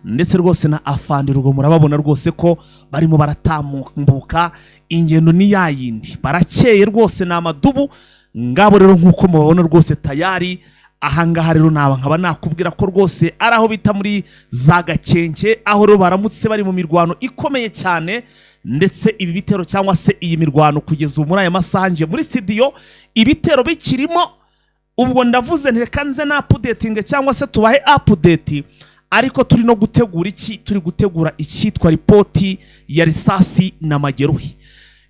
ndetse rwose na afande Rugo murababona rwose ko barimo baratambuka ingendo ni yayindi barakeye rwose na madubu ngabo rero nkuko mubabona rwose tayari ahangaha rero nkaba nakubwira ko rwose ari aho bita muri za Gakenke aho rero baramutse bari mu mirwano ikomeye cyane ndetse ibi bitero cyangwa se iyi mirwano kugeza muri aya masaha nje muri studio ibitero bikirimo ubwo ndavuze ntireka nze na updating cyangwa se tubahe update ariko turi no gutegura turi gutegura icyitwa ripoti ya risasi na mageruhi.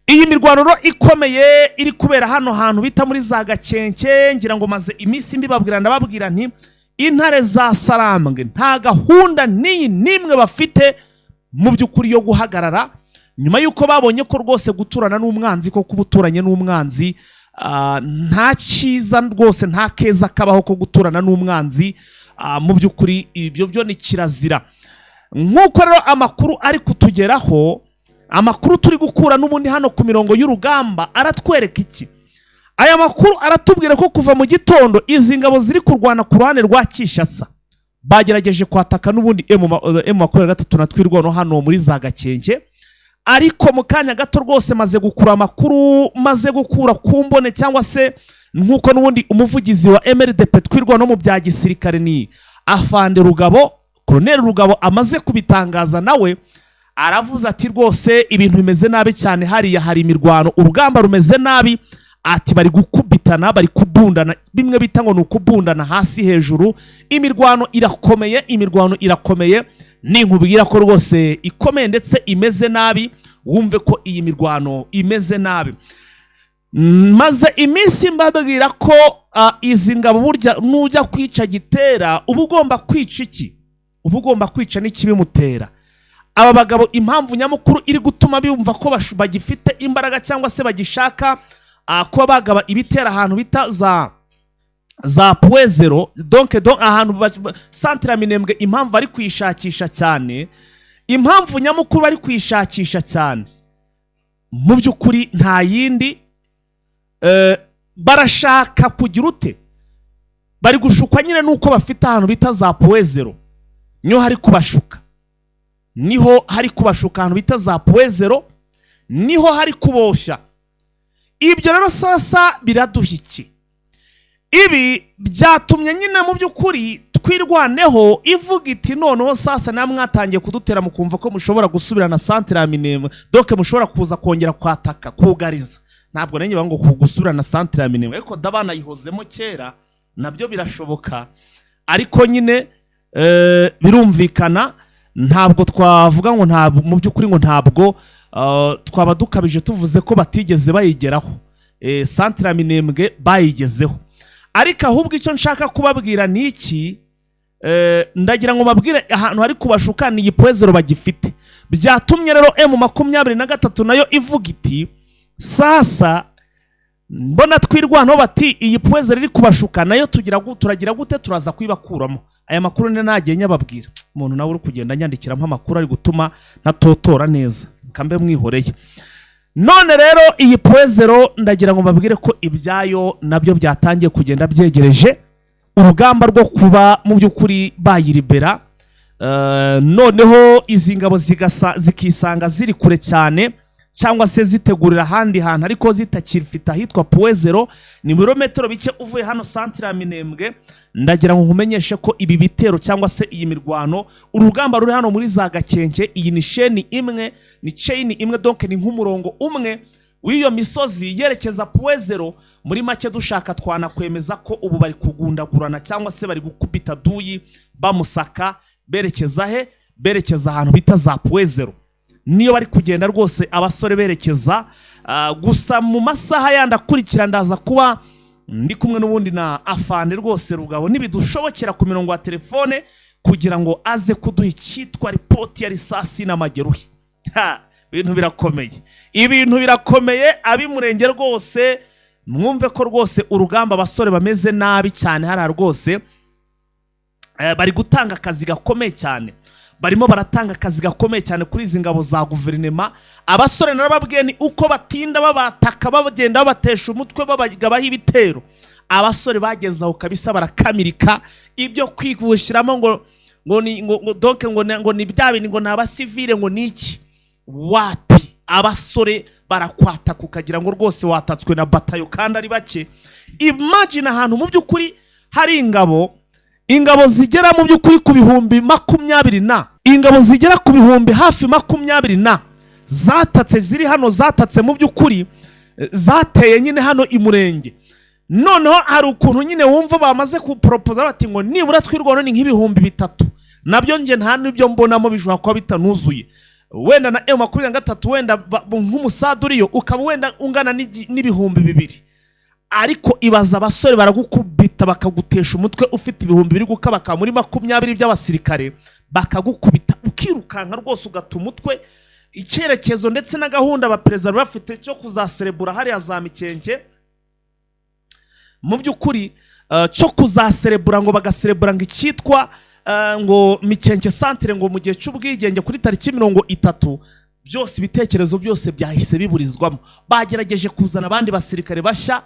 Iyi mirwano ro ikomeye iri kubera hano hantu bita muri za Gakenke ngira ngo maze iminsi mbibabwira ndababwira nti intare za Sarambwe nta gahunda nimwe bafite mu by'ukuri yo guhagarara nyuma yuko babonye ko rwose guturana n'umwanzi ko kubuturanye n'umwanzi nta cyiza rwose nta keza kabaho ko guturana n'umwanzi mu by'ukuri ibyo byo ni kirazira. Nk'uko rero amakuru ari kutugeraho amakuru turi gukura n'ubundi hano ku mirongo y'urugamba aratwereka iki? Aya makuru aratubwira ko kuva mu gitondo izi ngabo ziri kurwana ku ruhande rwa Kinshasa bagerageje kwataka n'ubundi M23 na twirwano hano muri za Gakenke, ariko mu kanya gato rwose maze gukura amakuru maze gukura kumbone cyangwa se nkuko n'ubundi umuvugizi wa MRDP twirwano mu bya gisirikare ni afande Rugabo Colonel Rugabo amaze kubitangaza nawe aravuze ati rwose ibintu bimeze nabi cyane hariya hari imirwano urugamba rumeze nabi ati bari gukubitana bari kubundana bimwe bita ngo nukubundana hasi hejuru imirwano irakomeye ninkubwira ko rwose ikomeye ndetse imeze nabi wumve ko iyi mirwano imeze nabi. Maze iminsi mbabwira ko izi ngabo burya nujya kwica gitera uba ugomba kwica iki? Uba ugomba kwica n'ikibimutera. Aba bagabo impamvu nyamukuru iri gutuma bumva ko bagifite imbaraga cyangwa se bagishaka ko bagaba ibitera ahantu bita za Puezero donc ahantu Centre Minembwe impamvu ari kwishakisha cyane impamvu nyamukuru bari kwishakisha cyane mu by'ukuri nta yindi barashaka kugira ute bari gushukwa nyine nuko bafite ahantu bita za Puezero niho hari kubashuka ahantu bita za Puezero niho hari kuboshya. Ibyo rero sasa biraduhiki ibi byatumye nyine mu by'ukuri twirwaneho ivuga iti noneho sasa namwe mwatangiye kudutera mukumva ko mushobora gusubira na Centre Minembwe donc mushobora kuza kongera kwataka kugariza ntabwo nenye bango kugusubira na Centre Minembwe ariko dabana yihozemo kera nabyo birashoboka ariko nyine birumvikana ntabwo twavuga ngo ntabwo mu by'ukuri ngo ntabwo twaba dukabije tuvuze ko batigeze bayigeraho Centre Minembwe bayigezeho ariko ahubwo icyo nshaka kubabwira ni iki ndagira ngo mabwire ahantu hari kubashuka ni Puezero bagifite byatumye rero M23 nayo ivuga iti sasa mbona twirwanaho bati iyi Puezero iri kubashuka nayo turagira gute turaza kwibakuramo. Aya makuru ne nagiye nyababwira umuntu nawe uri kugenda nyandikira amakuru ari gutuma natotora neza kambe mwihoreye. None rero iyi Puezero ndagira ngo mbabwire ko ibyayo nabyo byatangiye kugenda byegereje urugamba rwo kuba mu by'ukuri bayiribera noneho izi ngabo zikisanga ziri kure cyane cyangwa se zitegurira ahandi hantu ariko zitakirifita hitwa Puezero ni ibirometero bike uvuye hano Centre Minembwe. Ndagira ngo nkumenyeshe ko ibi bitero cyangwa se iyi mirwano urugamba ruri hano muri za Gakenke iyi ni chain imwe donc ni nk'umurongo umwe w'iyo misozi yerekeza Puezero. Muri make dushaka twana kwemeza ko ubu bari kugundagurana cyangwa se bari gukubita duyi bamusaka berekeza ahantu bita za Puezero niyo bari kugenda rwose abasore berekeza gusa mu masaha yandakurikira ndaza kuba ndi kumwe n'ubundi na afande rwose Rugabo nibidushobokera ku mirongo wa telefone kugira ngo aze kuduha icyitwa ripoti ya risasi na mageruhi. Ibintu birakomeye abimurenge rwose mwumve ko rwose urugamba abasore bameze nabi cyane hari rwose bari gutanga akazi gakomeye cyane barimo baratanga akazi gakomeye cyane kuri izi ngabo za guverinema. Abasore narababwiye ni uko batinda babataka bagenda babatesha umutwe babagabaho ibitero abasore bagezaho kabisa barakamirika ibyo kwigushiramo ngo ni bya bintu ngo nabasivile ngo niki wapi abasore barakwataka ukagira ngo rwose watatswe na batayo kandi ari bake. Imagine ahantu mu by'ukuri hari ingabo zigera mu by'ukuri ku bihumbi 20 na ingabo zigera ku bihumbi hafi 20 na zatatse ziri hano zatatse mu by'ukuri zateye nyine hano i Murenge. Noneho hari ukuntu nyine wumva bamaze kupropose bati ngo nibura twirwano ni nk'ibihumbi 3 nabyo nje nta n'ibyo mbonamo bishobora kuba bitanuzuye. Wenda na M23 wenda nk'umusada uriyo ukaba wenda ungana n'ibihumbi 2 ariko ibaza abasore baragukubita bakagutesha umutwe ufite ibihumbi 2 gukabaka muri 20 by'abasirikare bakagukubita ukirukanka rwose ugata umutwe. Icyerekezo ndetse na gahunda abaperezida bafite cyo kuzaserebura hariya za Mikenke mu by'ukuri cyo kuzaserebura ngo bagaserebura ngo icyitwa ngo Mikenke centre ngo mu gihe cy'ubwigenge kuri tariki 30 byose ibitekerezo byose byahise biburizwamo. Bagerageje kuzana abandi basirikare bashya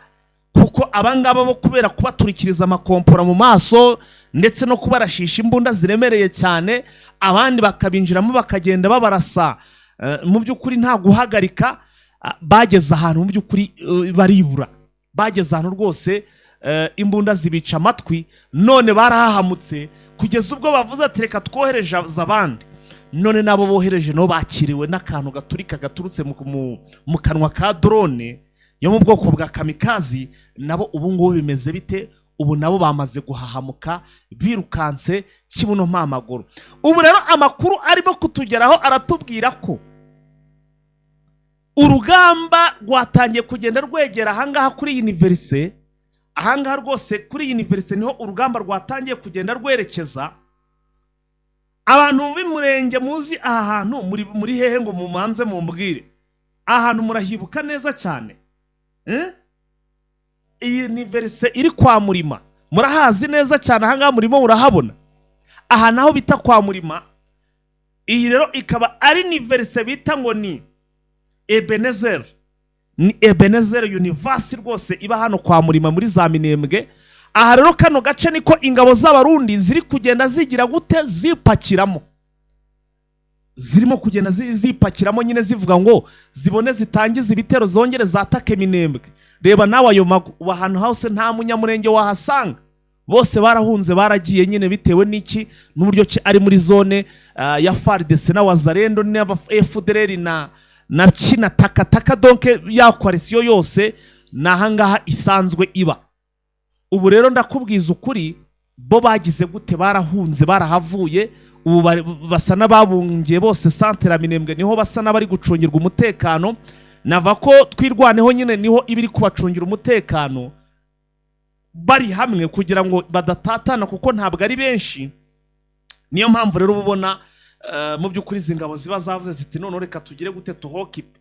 kuko abangaba bo kubera kubaturikiriza amakompora mu maso ndetse no kubarashisha imbunda ziremereye cyane abandi bakabinjiramo bakagenda babarasa mu by'ukuri nta guhagarika. Bageze ahantu mu by'ukuri baribura, bageze ahantu rwose imbunda zibica amatwi. None barahahamutse kugeza ubwo bavuze ati reka twohereje abandi. None nabo bohereje no bakiriwe n'akantu gaturika gaturutse mu kanwa ka drone yo mu bwoko bwa kamikazi. Nabo ubu ngubu bimeze bite? Ubu nabo bamaze guhahamuka birukanse kibuno mpamaguru. Ubu rero amakuru arimo kutugeraho aratubwira ko urugamba rwatangiye kugenda rwegera ahangaha kuri universite. Ahangaha rwose kuri universite niho urugamba rwatangiye kugenda rwerekeza. Abantu b'Imurenge muzi aha hantu muri hehe ngo mumanze mumbwire ahantu murahibuka neza cyane? Iyi universite iri kwa Murima murahazi neza cyane, ahangaha murimo murahabona. Aha naho bita kwa Murima. Iyi rero ikaba ari universite bita ngo ni Ebenezer. Ni Ebenezer University rwose iba hano kwa Murima muri za Minembwe. Aha rero kano gace niko ingabo z'abarundi ziri kugenda zigira gute zipakiramo. Zirimo kugenda zipakiramo nyine zivuga ngo zibone zitangiza ibitero zongere zatake Minembwe. Reba nawe ayo ahantu hose nta munyamurenge wahasanga. Bose barahunze baragiye nyine bitewe n'iki n'uburyo ari muri zone ya FARDC na Wazalendo n'aba FDLR na China takataka donke ya coalition yose nahangaha isanzwe iba. Ubu rero ndakubwiza ukuri bo bagize gute barahunze barahavuye. Ubu basa n'ababungiye bose centre Minembwe niho basa n'abari gucungirwa umutekano. Nava ko twirwaneho nyine niho ibiri kubacungira umutekano bari hamwe kugira ngo badatatana kuko ntabwo ari benshi. Niyo mpamvu rero ubona mu by'ukuri zingabo ziba zavuze ziti none reka tugire gute tuhokipe.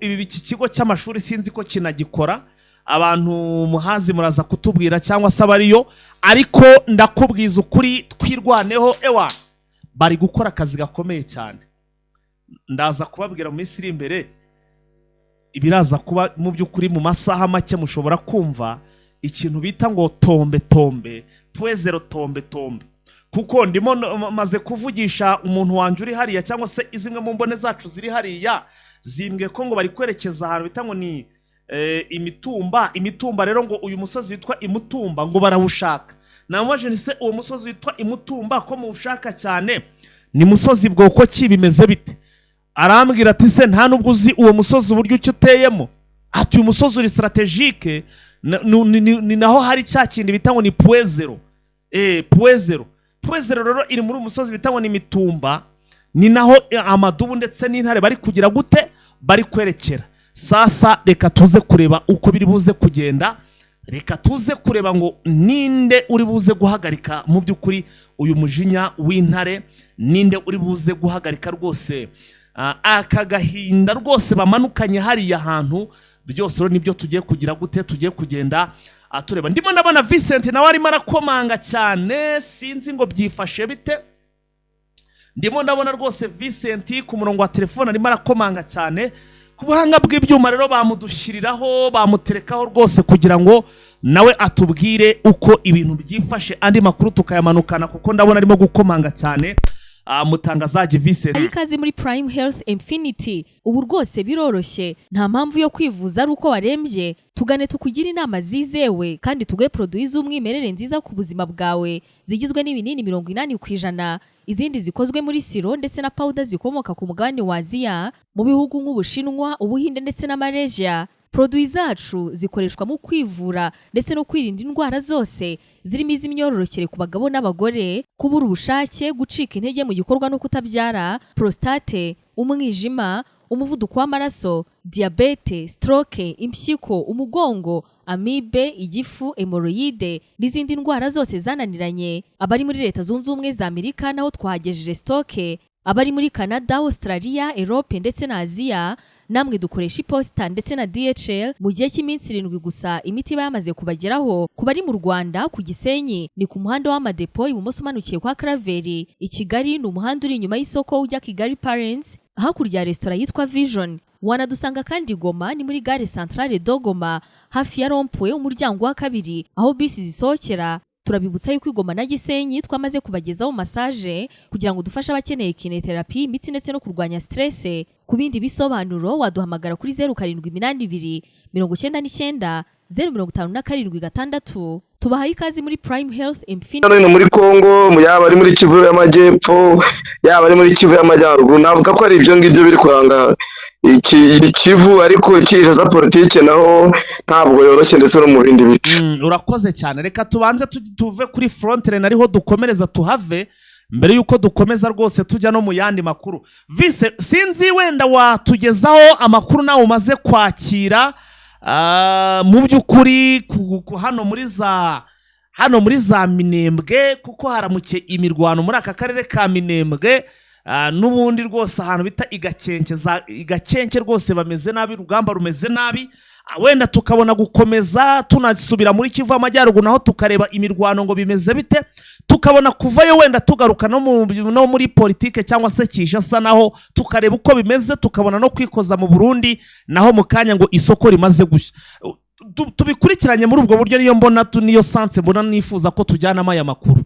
Ibi iki kigo cy'amashuri sinzi ko kinagikora. Abantu muhazi muraza kutubwira cyangwa se abariyo, ariko ndakubwiza ukuri twirwaneho ewa bari gukora akazi gakomeye cyane. Ndaza kubabwira mu minsi iri imbere ibiraza kuba mu by'ukuri mu masaha make mushobora kumva ikintu bita ngo tombe puezero tombe. Kuko ndimo maze kuvugisha umuntu wanje uri hariya cyangwa se izimwe mu mbone zacu ziri hariya zimbwe ko ngo bari kwerekeza ahantu bita ngo ni Imitumba rero ngo uyu musozi witwa Imutumba ngo barawushaka. Namwaje nise uwo musozi witwa Imutumba ko mushaka cyane ni musozi bwoko ki bimeze bite? Arambwira ati se nta nubwo uzi uwo musozi uburyo uteyemo. Ati uyu musozi uri strategique ni naho hari cya kindi bita ngo ni puezero. Puezero rero iri muri umusozi bita ngo ni Mitumba, ni naho amadubu ndetse n'intare bari kugira gute bari kwerekera. Sasa reka tuze kureba uko biri buze kugenda. Reka tuze kureba ngo ninde uri buze guhagarika mu by'ukuri uyu mujinya w'intare, ninde uri buze guhagarika rwose aka gahinda rwose bamanukanye hariya hantu. Byose rero nibyo tugiye kugira gute tugiye kugenda tureba. Ndimo ndabona Vincent nawe arimo arakomanga cyane, sinzi ngo byifashe bite. Ndimo ndabona rwose Vincent ku murongo wa telefone arimo arakomanga cyane. Ku buhanga bw'ibyuma rero bamudushyiriraho bamuterekaho rwose kugira ngo nawe atubwire uko ibintu byifashe, andi makuru tukayamanukana kuko ndabona arimo gukomanga cyane. Mutangazaji Vincent, ikaze muri Prime Health Infinity. Ubu rwose biroroshye, nta mpamvu yo kwivuza ari uko warembye. Tugane tukugira inama zizewe kandi tuguhe produits z'umwimerere nziza ku buzima bwawe, zigizwe n'ibinini 80%, izindi zikozwe muri siro ndetse na powder zikomoka ku mugabane wa Aziya, mu bihugu nk'Ubushinwa, Ubuhinde ndetse na Malaysia. Produits zacu zikoreshwa mu kwivura ndetse no kwirinda indwara zose, zirimo iz'imyororokere ku bagabo n'abagore, kubura ubushake, gucika intege mu gikorwa no kutabyara, prostate, umwijima, umuvuduko w'amaraso, diabete, stroke, impyiko, umugongo, amibe, igifu, hemorrhoide n'izindi ndwara zose zananiranye. Abari muri Leta Zunze Ubumwe za Amerika naho twahagejeje stoke, abari muri Canada, Australia, Europe ndetse na Aziya namwe dukoresha iposita ndetse na DHL mu gihe cy'iminsi 7 gusa. Imiti yamaze kubageraho. Ku bari mu Rwanda, ku Gisenyi ni ku muhanda w'Amadepo ibumoso umanukiye kwa Karaveri. I Kigali ni umuhanda uri inyuma y'isoko ujya Kigali Parents, hakurya restaurant yitwa Vision. Wanadusanga kandi Goma ni muri gare centrale Dogoma hafi ya Rompwe umuryango wa 2 aho bisi zisohokera. Turabibutsa yuko Goma na Gisenyi twamaze kubagezaho massage kugira ngo dufashe abakeneye kinetherapy, imiti ndetse no kurwanya stress. Ku bindi bisobanuro waduhamagara kuri 0782 99 057 tubahaye ikaze muri Prime Health Infinity. Hano muri Kongo, yaba ari muri Kivu y'Amajyepfo, yaba ari muri Kivu y'Amajyaruguru, navuga ko ari ibyo ngibyo biri kuranga Kivu, ariko kije za politike naho ntabwo yoroshye ndetse no mu bindi bice. Urakoze cyane. Reka tubanze tuve kuri frontline ariho dukomereza tuhave mbere yuko dukomeza rwose tujya no mu yandi makuru. Vise, sinzi wenda watugezaho amakuru nawe umaze kwakira mu by'ukuri hano muri za Minembwe, kuko haramuke imirwano muri aka karere ka Minembwe. N'ubundi rwose ahantu bita igakenke rwose bameze nabi, urugamba rumeze nabi. Wenda tukabona gukomeza tunasubira muri Kivu y'Amajyaruguru naho tukareba imirwano ngo bimeze bite, tukabona kuvayo wenda tugaruka no muri politike cyangwa se Kinshasa naho tukareba uko bimeze, tukabona no kwikoza mu Burundi naho mu kanya ngo isoko rimaze gushya. Tubikurikiranye muri ubwo buryo, niyo mbona niyo sanse mbona nifuza ko tujyanamo aya makuru.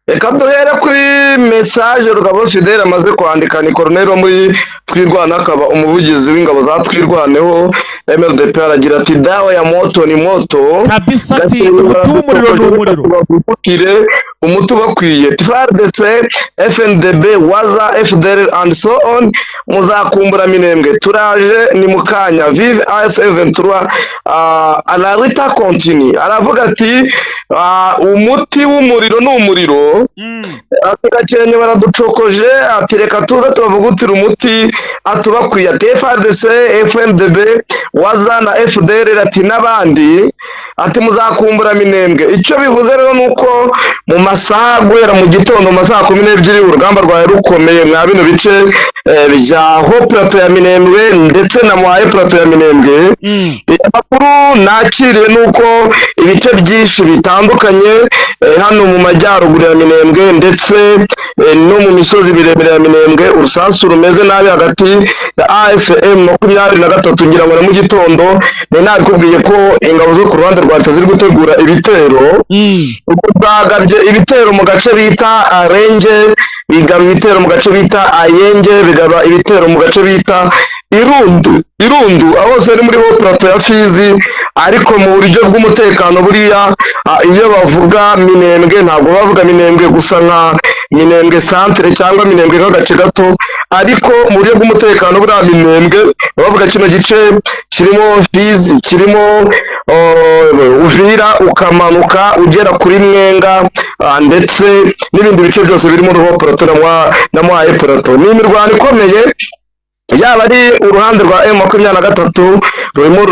Reka duhere kuri message Rugabo Fidel amaze kwandika. Ni Colonel wo muri Twirwana, akaba umuvugizi w'ingabo za Twirwaneho MLDP, aragira ati dawa ya moto ni moto kabisa, ati umuriro n'umuriro umutu bakwiye FARDC, FNDB, Waza, FDR and so on, muzakumbura Minembwe turaje ni mukanya. Vive AF23 alarita continue, aravuga ati umuti w'umuriro n'umuriro. Gakenke baraducokoje, ati reka tuze tubavugutira umuti atubakwiye. Ati FARDC, FNDB, Waza na FDR ati n'abandi, ati muzakumbura Minembwe. Icyo bivuze rero nuko mu masaha guhera mu gitondo masaha 12 urugamba rwaye rukomeye mwa bino bice bya ho plateau ya Minembwe ndetse na mwaye plateau ya Minembwe. Amakuru nakiriye nuko ibice byinshi bitandukanye hano mu majyaruguru ya Minembwe ndetse no mu misozi miremire ya Minembwe urusansu rumeze nabi hagati ya AFM 23 ngira ngo na mu gitondo nakubwiye ko ingabo zo ku ruhande rwa Leta ziri gutegura ibitero. Bagabye ibitero mu gace bita Arenge, bigaba ibitero mu gace bita Ayenge, bigaba ibitero mu gace bita Irundu aho se ari muri ho plateau ya Fizi. Ariko mu buryo bw'umutekano buriya iyo bavuga Minembwe ntabwo bavuga Minembwe gusa nka Minembwe centre cyangwa Minembwe nk'agace gato, ariko mu buryo bw'umutekano buriya Minembwe bavuga kino gice kirimo Fizi, kirimo Uvira, ukamanuka ugera kuri Mwenga ndetse n'ibindi bice byose birimo ruho plateau na mwaye plateau. Ni imirwano ikomeye, yaba ari uruhande rwa M23 rurimo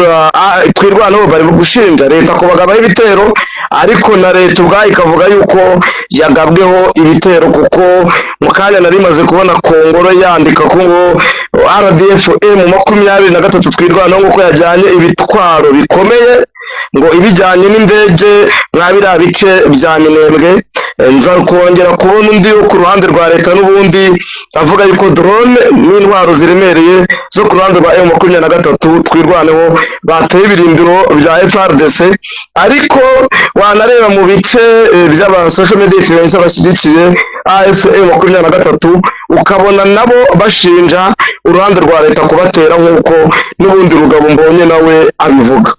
Twirwaneho bari gushinja Leta kubagabaho ibitero, ariko na Leta ubwayo ikavuga yuko yagabweho ibitero, kuko mu kanya nari maze kubona Kongoro yandika ko ngo RDF M23 Twirwaneho ngo yajyanye ibitwaro bikomeye ngo ibijyanye n'indege mwabira bice bya Minembwe. Nza kongera kubona undi wo ku ruhande rwa leta n'ubundi avuga yuko drone n'intwaro ziremereye zo ku ruhande rwa M23 twirwaneho bateye ibirindiro bya FARDC, ariko wanareba mu bice by'aba social media influencers bashyigikiye M23 ukabona nabo bashinja uruhande rwa leta kubatera nk'uko n'ubundi Rugabo Mbonye nawe abivuga.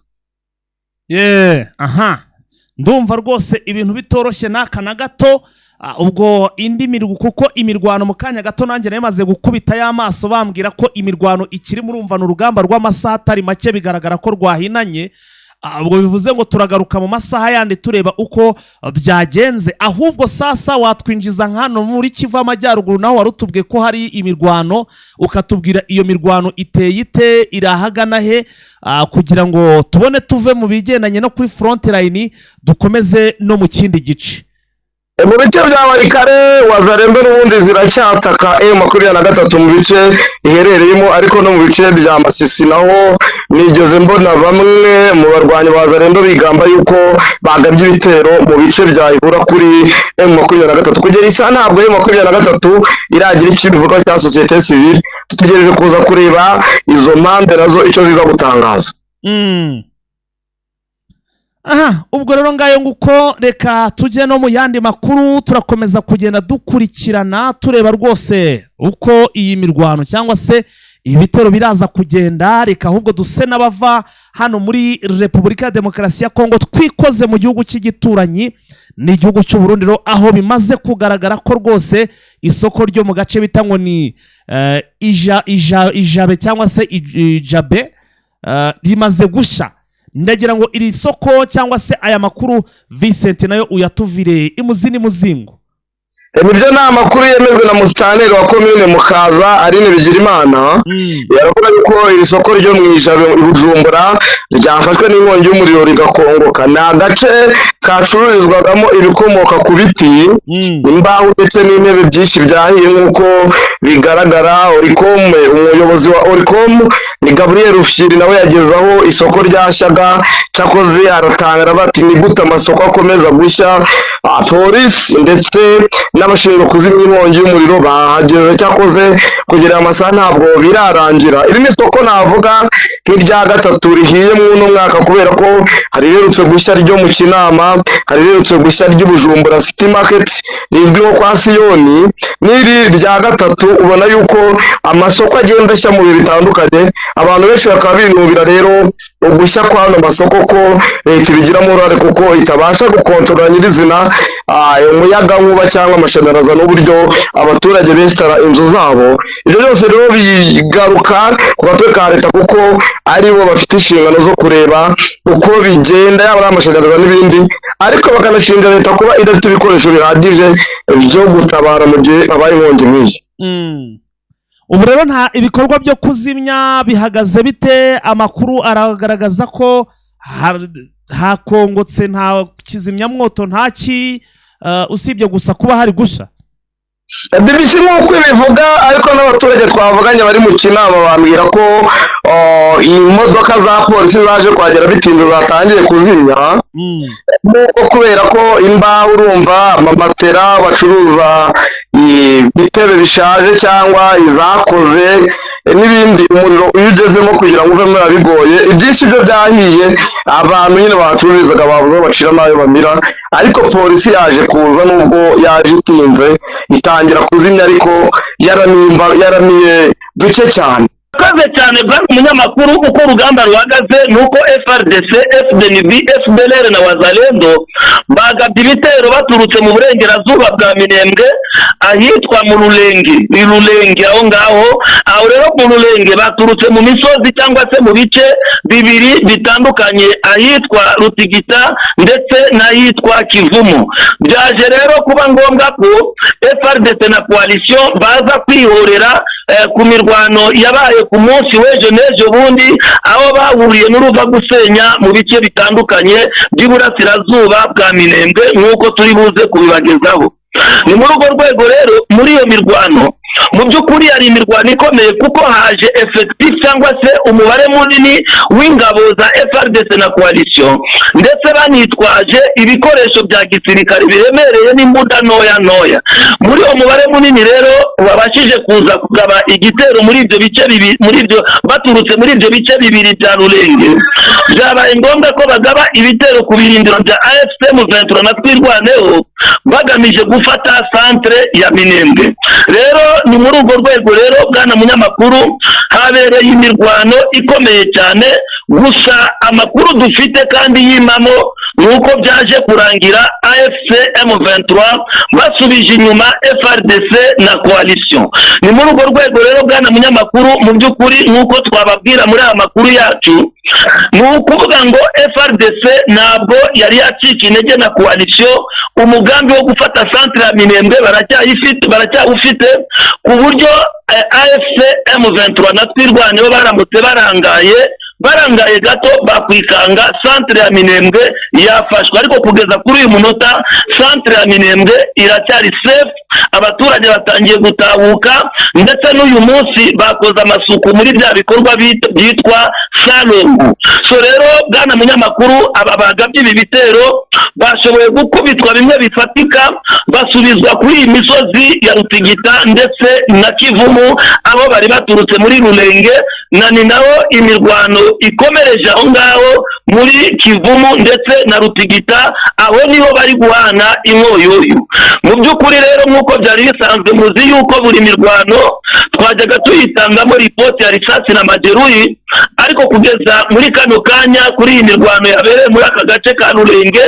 Aha, ndumva rwose ibintu bitoroshye n'aka na gato. Ubwo indi mirwa, kuko imirwano mu kanya gato nanjye namaze gukubita y'amaso bambwira ko imirwano ikiri murumva n'urugamba rw'amasaha atari make, bigaragara ko rwahinanye. Ubwo bivuze ngo turagaruka mu masaha yandi tureba uko byagenze. Ahubwo sasa watwinjiza nkano muri Kivu Amajyaruguru, naho warutubwiye ko hari imirwano, ukatubwira iyo mirwano iteye ite, irahagana he, kugira ngo tubone tuve mu bigendanye no kuri front line dukomeze no mu kindi gice. Mu bice bya Warikare Wazarembe n'ubundi ziracyataka M23 mu bice iherereyemo, ariko no mu bice bya Masisi naho nigeze mbona bamwe mu barwanyi ba Wazarembe bigamba yuko bagabye ibitero mu bice bya Ihura kuri M23. Kugera isa ntabwo M23 iragira icyo bivuga cya societe civile, tutegereje kuza kureba izo mpande nazo icyo ziza gutangaza. Aha, ubwo rero ngayo nguko, reka tujye no mu yandi makuru. Turakomeza kugenda dukurikirana tureba rwose uko iyi mirwano cyangwa se ibitero biraza kugenda. Reka ahubwo duse n'abava hano muri Repubulika ya Demokarasi ya Kongo twikoze mu gihugu cy'igituranyi n'igihugu cy'u Burundi, aho bimaze kugaragara ko rwose isoko ryo mu gace bita ngo ni Ijabe cyangwa se Ijabe rimaze gusha. Ndagira ngo iri soko cyangwa se aya makuru Vincent nayo uyatuvire imuzini muzingo. Nibyo ni amakuru yemejwe na Musitanteri wa komine Mukaza Aline Bigirimana. Yaravuga yuko iri soko ryo mu Ijabe i Bujumbura ryafashwe n'inkongi y'umuriro rigakongoka. Ni agace kacururizwagamo ibikomoka ku biti, imbaho ndetse n'intebe byinshi byahiye nk'uko bigaragara. Oricom, umuyobozi wa Oricom ni Gabriel Rufyiri, nawe yagezaho isoko ryashyaga, cyakoze aratangara bati ni gute amasoko akomeza gushya. Polisi ndetse n'abashinzwe kuzimya inkongi y'umuriro bahageze, cyakoze kugira amasaha ntabwo birarangira. Iri ni isoko navuga nk'irya gatatu rihiye mu uno mwaka, kubera ko hari rirutse gushya ryo mu Kinama, hari rirutse gushya ry'Ubujumbura City Market rizwi nko kwa Siyoni, n'iri rya gatatu ubona yuko amasoko agenda ashya mu bihe bitandukanye. Abantu benshi bakaba binubira rero ugushya kw'ano masoko ko leta ibigiramo uruhare, kuko itabasha gukontorora nyirizina umuyaga nkuba cyangwa amashanyarazi n'uburyo abaturage besitara inzu zabo. Ibyo byose rero bigaruka ku gatwe ka leta, kuko aribo bafite inshingano zo kureba uko bigenda, yaba ari amashanyarazi n'ibindi, ariko bakanashinja leta kuba idafite ibikoresho bihagije byo gutabara mu gihe habaye inkongi nk'iyi. Ubu rero nta ibikorwa byo kuzimya bihagaze bite? Amakuru aragaragaza ko hakongotse, nta kizimyamwoto ntaki, usibye gusa kuba hari gusha. BBC nk'uko ibivuga, ariko n'abaturage twavuganye bari mu Kinama bambwira ko imodoka za polisi zaje kuhagera bitinze zatangiye kuzimya, kubera ko imbaho, urumva amamatera bacuruza ibitebe bishaje cyangwa izakoze n'ibindi, umuriro iyo ugezemo kugira ngo uvemo bigoye. Ibyinshi byo byahiye, abantu nyine bacururizaga babuze aho bacira n'ayo bamira, ariko polisi yaje kuza nubwo yaje itinze itangira kuzimya, ariko yaramiye duke cyane. Kaze cyane bwa umunyamakuru, uko urugamba ruhagaze nuko FRDC, FDNB, FDLR na Wazalendo bagabye ibitero baturutse mu burengerazuba bwa Minembwe ahitwa mu Rulenge. Aho rero mu Rulenge baturutse mu misozi cyangwa se mu bice bibiri bitandukanye, ahitwa Rutigita ndetse n'ahitwa Kivumu. Byaje rero kuba ngombwa ko FRDC na coalition baza kwihorera ku mirwano yabaye ku munsi w'ejo n'ejo bundi, aho bahuriye n'uruva gusenya mu bice bitandukanye by'iburasirazuba bwa Minembwe nk'uko turi buze kubibagezaho. Ni muri urwo rwego rero, muri iyo mirwano mu by'ukuri yari imirwano ikomeye kuko haje effectif cyangwa se umubare munini w'ingabo za FARDC na coalition ndetse banitwaje ibikoresho bya gisirikare biremereye n'imbunda ntoya muri uwo mubare munini rero babashije kuza kugaba igitero muri ibyo bice bibiri baturutse muri ibyo bice bibiri bya Rulenge byabaye ngombwa ko bagaba ibitero ku birindiro bya AFC M23 na Twirwaneho bagamije gufata centre ya Minembwe. Rero ni muri urwo rwego rero bwana munyamakuru habereye imirwano ikomeye cyane, gusa amakuru dufite kandi yimamo nuko byaje kurangira AFC M23 basubije inyuma FARDC na coalition. Ni muri urwo rwego rero bwana munyamakuru mu by'ukuri nuko twababwira muri aya makuru yacu nukuvuga ngo FARDC ntabwo yari yacika intege na coalition, umugambi wo gufata centre ya Minembwe baracyawufite ku buryo AFC M23 na Twirwaneho baramutse barangaye gato bakwikanga centre ya Minembwe yafashwe, ariko kugeza kuri uyu munota centre ya Minembwe iracyari safe, abaturage batangiye gutahuka ndetse n'uyu munsi bakoze amasuku muri bya bikorwa byitwa Salongo. So rero bwana munyamakuru aba bagabye ibi bitero bashoboye gukubitwa bimwe bifatika, basubizwa kuri iyi misozi ya Rutigita ndetse na Kivumu aho bari baturutse muri Rulenge, na ni naho imirwano ikomereje aho ngaho muri Kivumu ndetse na Rutigita, aho niho bari guhana inkoyoyo. Mu by'ukuri rero nk'uko byari bisanzwe muzi yuko buri mirwano twajyaga tuyitangamo ripoti ya risasi na majeruhi, ariko kugeza muri kano kanya kuri iyi mirwano yabereye muri aka gace ka Rulenge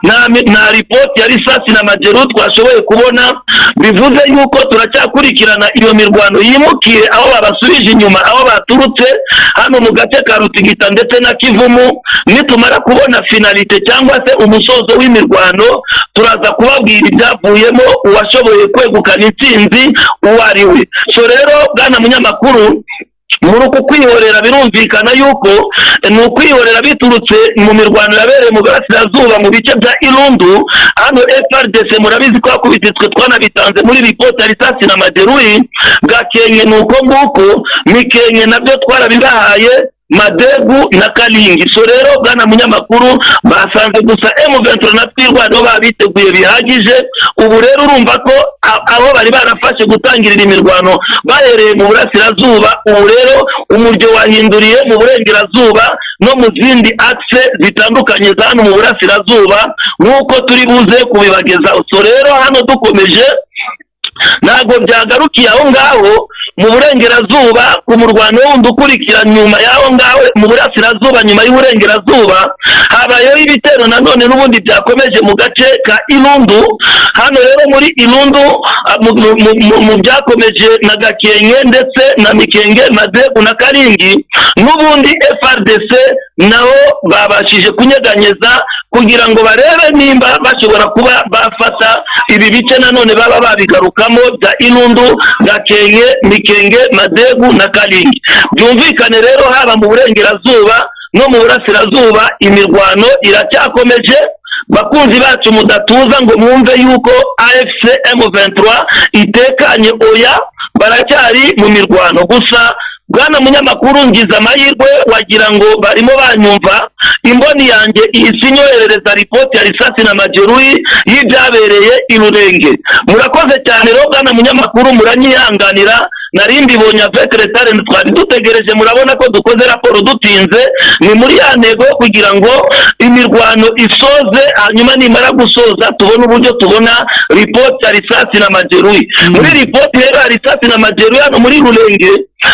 na ripoti ya risasi na majeru twashoboye kubona, bivuze yuko turacyakurikirana iyo mirwano yimukiye aho babasubije inyuma aho baturutse hano mu gace ka Rutigita ndetse na Kivumu. Nitumara kubona finalite cyangwa se umusozo w'imirwano turaza kubabwira ibyavuyemo, uwashoboye kwegukana intsinzi uwo ari we. So rero bwana munyamakuru muri uku kwihorera birumvikana yuko ni ukwihorera biturutse mu mirwano yabereye mu burasirazuba mu bice bya Irundu. Hano FARDC murabizi ko yakubititswe twanabitanze muri ripoti ya risasi na majeruhi, Gakenke nuko nguko, Mikenke nabyo twarabibahaye, Madegu na Kalingi. So rero bwana munyamakuru basanze gusa M23 na Twirwaneho babiteguye bihagije. Ubu rero urumva ko aho bari barafashe gutangirira imirwano bahereye mu burasirazuba, ubu rero umuryo wahinduriye mu burengerazuba no mu zindi axe zitandukanye za hano mu burasirazuba nk'uko turi buze kubibageza. So rero hano dukomeje ntabwo byagarukiye aho ngaho mu burengerazuba ku murwano wundi ukurikira nyuma y'aho ngaho mu burasirazuba. Nyuma y'uburengerazuba habayeho ibitero nanone n'ubundi byakomeje mu gace ka Irundu. Hano rero muri Irundu mu byakomeje na Gakenke ndetse na Mikenge, Madegu na Kalingi, n'ubundi FARDC naho babashije kunyeganyeza kugira ngo barebe nimba bashobora kuba bafata ibi bice nanone baba babigarukamo bya Irundu, Gakenke, Mikenge, Madegu na Kalingi. Byumvikane rero haba mu burengerazuba no mu burasirazuba imirwano iracyakomeje. Bakunzi bacu mudatuza ngo mwumve yuko AFC M23 itekanye, oya, baracyari mu mirwano. Gusa bwana munyamakuru ngize amahirwe wagira ngo barimo banyumva, imboni yanjye isinyoherereza ripoti ya risasi na majeruhi y'ibyabereye i Rulenge. Murakoze cyane rero bwana munyamakuru, muranyihanganira nari mbibonye avec retard, twari dutegereje, murabona ko dukoze raporo dutinze. Ni muri ya ntego kugira ngo imirwano isoze, hanyuma nimara gusoza tubone uburyo tubona ripoti ya risasi na majeruhi. Muri ripoti rero ya risasi na majeruhi hano muri Rulenge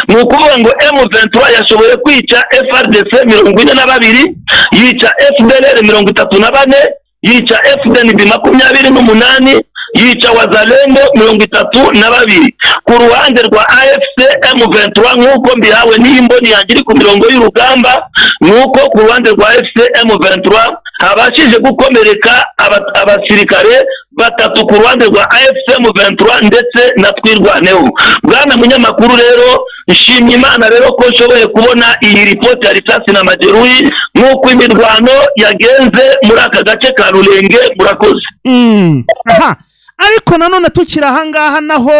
ni ukuvuga ngo M23 yashoboye kwica FARDC 42, yica FDLR 34, yica FDNB 28, yica Wazalendo 32. Ku ruhande rwa AFC M23 nk'uko mbihawe n'imboni yanjye iri ku mirongo y'urugamba, nuko ku ruhande rwa AFC M23 habashije gukomereka abasirikare 3 ku ruhande rwa AFC M23 ndetse na Twirwaneho. Bwana munyamakuru rero nshimye Imana rero ko nshoboye kubona iyi ripoti ya risasi na majeruhi nk'uko imirwano yagenze muri aka gace ka Rulenge. Murakoze. Aha, ariko nanone tukiri ahangaha naho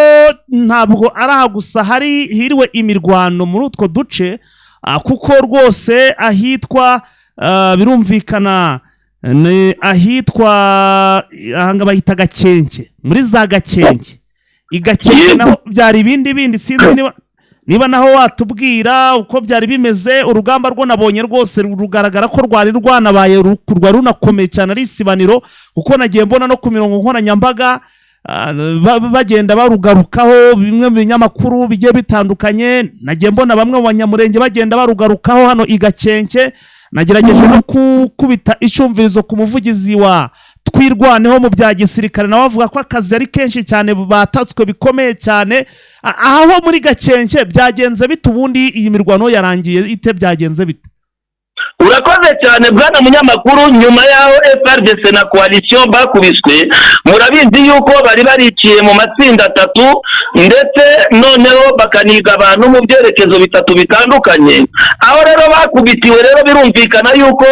ntabwo ari aha gusa hiriwe imirwano muri utwo duce, kuko rwose ahitwa birumvikana ahitwa ahanga bahita Gakenke, muri za Gakenke Igakenke naho byari ibindi sinzi niba naho watubwira uko byari bimeze. Urugamba rwo nabonye rwose rugaragara ko rwari rwanabaye rwari runakomeye cyane ari isibaniro, kuko nagiye mbona no ku mirongo nkoranyambaga bagenda barugarukaho, bimwe mu binyamakuru bigiye bitandukanye nagiye mbona bamwe mu banyamurenge bagenda barugarukaho hano i Gakenke. Nagerageje no kubita icyumvirizo ku muvugizi wa Twirwaneho mu bya gisirikare, nawe avuga ko akazi ari kenshi cyane, batatswe bikomeye cyane. Aho muri Gakenke byagenze bite ubundi, iyi mirwano yarangiye ite, byagenze bite? Urakoze cyane bwana munyamakuru. Nyuma yaho FRDC na coalition bakubiswe, murabizi yuko bari bariciye mu matsinda 3 ndetse noneho bakaniga abantu mu byerekezo bitatu bitandukanye. Aho rero bakubitiwe rero birumvikana yuko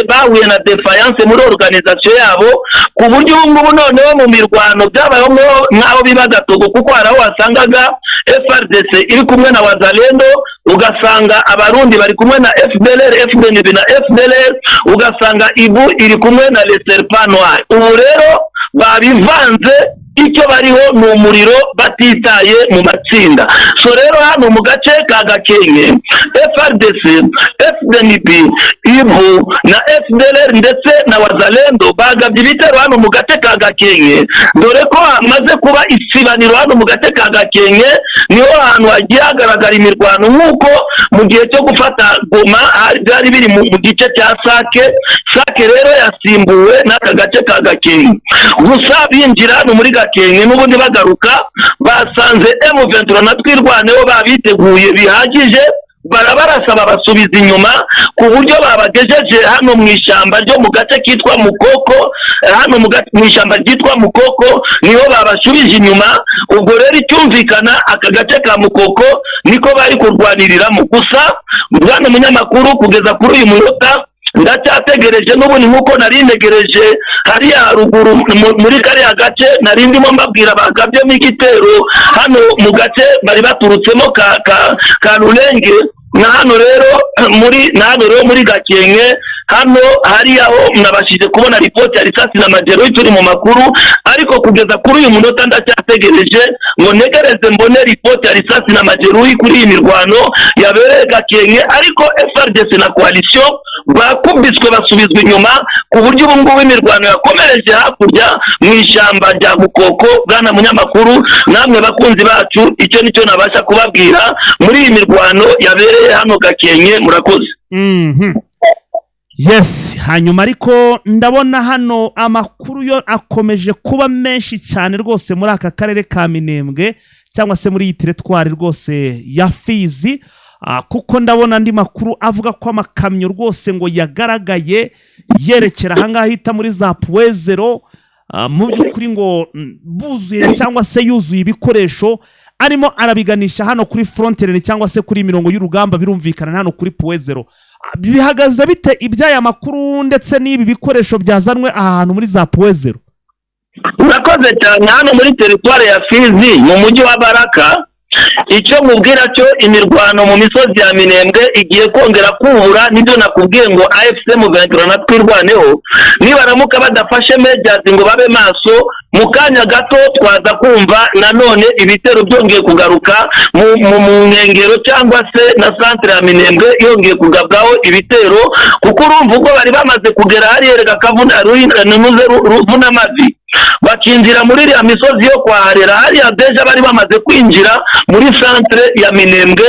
bahuye na defiance muri organisation yabo, ku buryo ngubu noneho mu mirwano byabayeho nk'aho biba gatogo, kuko haraho wasangaga FRDC iri kumwe na Wazalendo, ugasanga abarundi bari kumwe na FDLR, FDNB na FDLR, ugasanga Ibu iri kumwe na Les Serpents Noirs. Ubu rero babivanze, icyo bariho ni umuriro batitaye mu matsinda. So rero hano mu gace ka Gakenke FRDC, FDNB, Ibu na FDLR ndetse na Wazalendo bagabye ibitero hano mu gace ka Gakenke, dore ko hamaze kuba isibaniro hano mu gace ka Gakenke. Niho hantu hagiye hagaragara imirwano, nk'uko mu gihe cyo gufata Goma byari biri mu gice cya Sake rero yasimbuwe n'aka gace ka Gakenke. Gusa binjira hano muri Gakenke n'ubundi bagaruka, basanze M23 na Twirwaneho babiteguye bihagije, barabarasaba basubiza inyuma, ku buryo babagejeje hano mu ishyamba ryo mu gace kitwa Mukoko. Hano mu ishyamba ryitwa Mukoko niho babashubije inyuma. Ubwo rero icyumvikana aka gace ka Mukoko niko bari kurwaniriramo. Gusa bwana munyamakuru, kugeza kuri uyu munota ndacyategereje n'ubundi nk'uko nari ntegereje hariya haruguru muri kariya gace nari ndimo mbabwira bagabyemo igitero hano mu gace bari baturutsemo ka Rurenge. Na hano rero muri Gakenke hano hari aho nabashije kubona ripoti ya risasi na majero turi mu makuru, ariko kugeza kuri uyu munota ndacyategereje ngo negereze mbone ripoti ya risasi na majero kuri iyi mirwano yabereye Gakenke. Ariko FRDC na coalition bakubiswe basubizwa inyuma, ku buryo ubu ngubu imirwano yakomereje hakurya mu ishyamba rya Mukoko. Bwana munyamakuru, namwe bakunzi bacu, icyo nicyo nabasha kubabwira muri iyi mirwano yabereye hano Gakenke. Murakoze. Yes, hanyuma ariko ndabona hano amakuru yo akomeje kuba menshi cyane rwose muri aka karere ka Minembwe, cyangwa se muri iyi teritwari rwose ya Fizi, kuko ndabona andi makuru avuga ko amakamyo rwose ngo yagaragaye yerekera ahangaha hita muri za Puezero, mu by'ukuri ngo buzuye cyangwa se yuzuye ibikoresho, arimo arabiganisha hano kuri frontiere cyangwa se kuri mirongo y'urugamba, birumvikana hano kuri Puezero. Bihagaze bite ibyaya makuru ndetse n'ibi bikoresho byazanwe ahantu muri za Puezero? Urakoze cyane. Hano muri teritwari ya Fizi mu mujyi wa Baraka, icyo mubwira cyo imirwano mu misozi ya Minembwe igiye kongera kubura. Nibyo nakubwiye ngo AFC M23 na Twirwaneho nibaramuka badafashe mejazi ngo babe maso, mu kanya gato twaza kumva nanone ibitero byongeye kugaruka mu nkengero cyangwa se na centre ya Minembwe yongeye kugabwaho ibitero, kuko urumva ubwo bari bamaze kugera hari erega Kavuna Ruvuna Mazi, bakinjira muri iriya misozi yo kwa Harera. Hariya deja bari bamaze kwinjira muri centre ya Minembwe,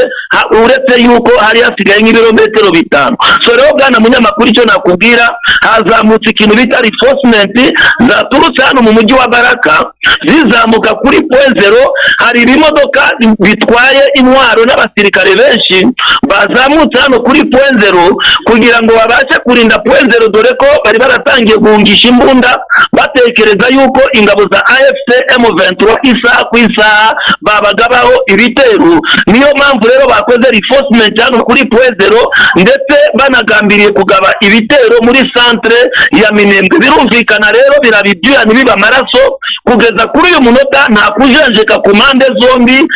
uretse yuko hari hasigaye nk'ibirometero 5. So rero bwana munyamakuru, icyo nakubwira, hazamutse ikintu bita reinforcement zaturutse hano mu mujyi wa Baraka zizamuka kuri Puezero. Hari ibimodoka bitwaye intwaro n'abasirikare benshi bazamutse hano kuri Puezero kugira ngo babashe kurinda Puezero, dore ko bari baratangiye guhungisha imbunda batekereza yuko ingabo za AFC M23 isaha ku isaha babagabaho ibitero. Niyo mpamvu rero bakoze reinforcement hano kuri Pwezero, ndetse banagambiriye kugaba ibitero muri centre ya Minembwe. Birumvikana rero birabibyuya nibiba amaraso. Kugeza kuri uyu munota nta kujenjeka ku mpande zombi,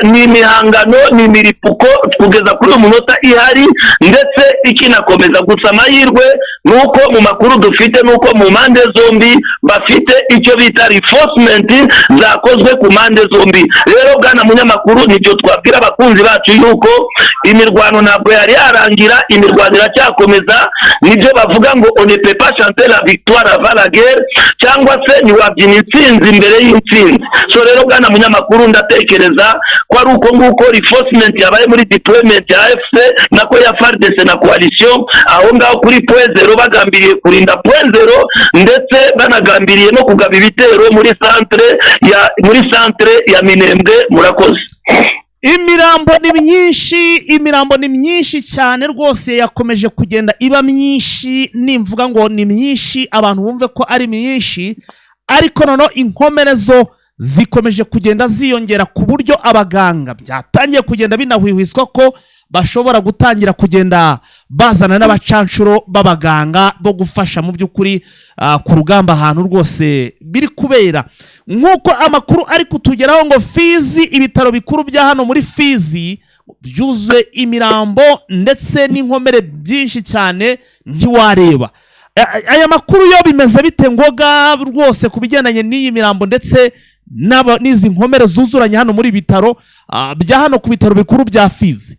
ni imihangano, ni imiripuko kugeza kuri uyu munota ihari, ndetse ikinakomeza. Gusa amahirwe nuko mu makuru dufite nuko mu mpande zombi bafite icyo bita reinforcement zakozwe ku mpande zombi. Rero bwana munyamakuru, nibyo twabwira abakunzi bacu yuko imirwano ntabwo yari yarangira, imirwano iracyakomeza. Nibyo bavuga ngo on ne peut pas chanter la victoire avant la guerre, cyangwa se ntiwabyina intsinzi imbere y'intsinzi. So rero bwana munyamakuru, ndatekereza ko ari uko nguko reinforcement yabaye muri deployment ya AFC nako ya FARDC na coalition aho ngaho kuri Pwezero, bagambiriye kurinda Pwezero, ndetse banagambiriye no kugaba ibitero muri centre ya Minembwe. Murakoze. Imirambo ni myinshi cyane rwose, yakomeje kugenda iba myinshi. Nimvuga ngo ni myinshi abantu bumve ko ari myinshi, ariko noneho inkomerezo zikomeje kugenda ziyongera ku buryo abaganga byatangiye kugenda binahwihwiswa ko bashobora gutangira kugenda bazana n'abacanshuro b'abaganga bo gufasha mu by'ukuri ku rugamba ahantu rwose biri kubera. Nk'uko amakuru ari kutugeraho ngo Fizi, ibitaro bikuru bya hano muri Fizi byuzuye imirambo ndetse n'inkomere byinshi cyane ntiwareba. Aya makuru yo bimeze bite ngoga rwose ku bigendanye n'iyi mirambo ndetse n'izi nkomere zuzuranye hano muri bitaro bya hano ku bitaro bikuru bya Fizi?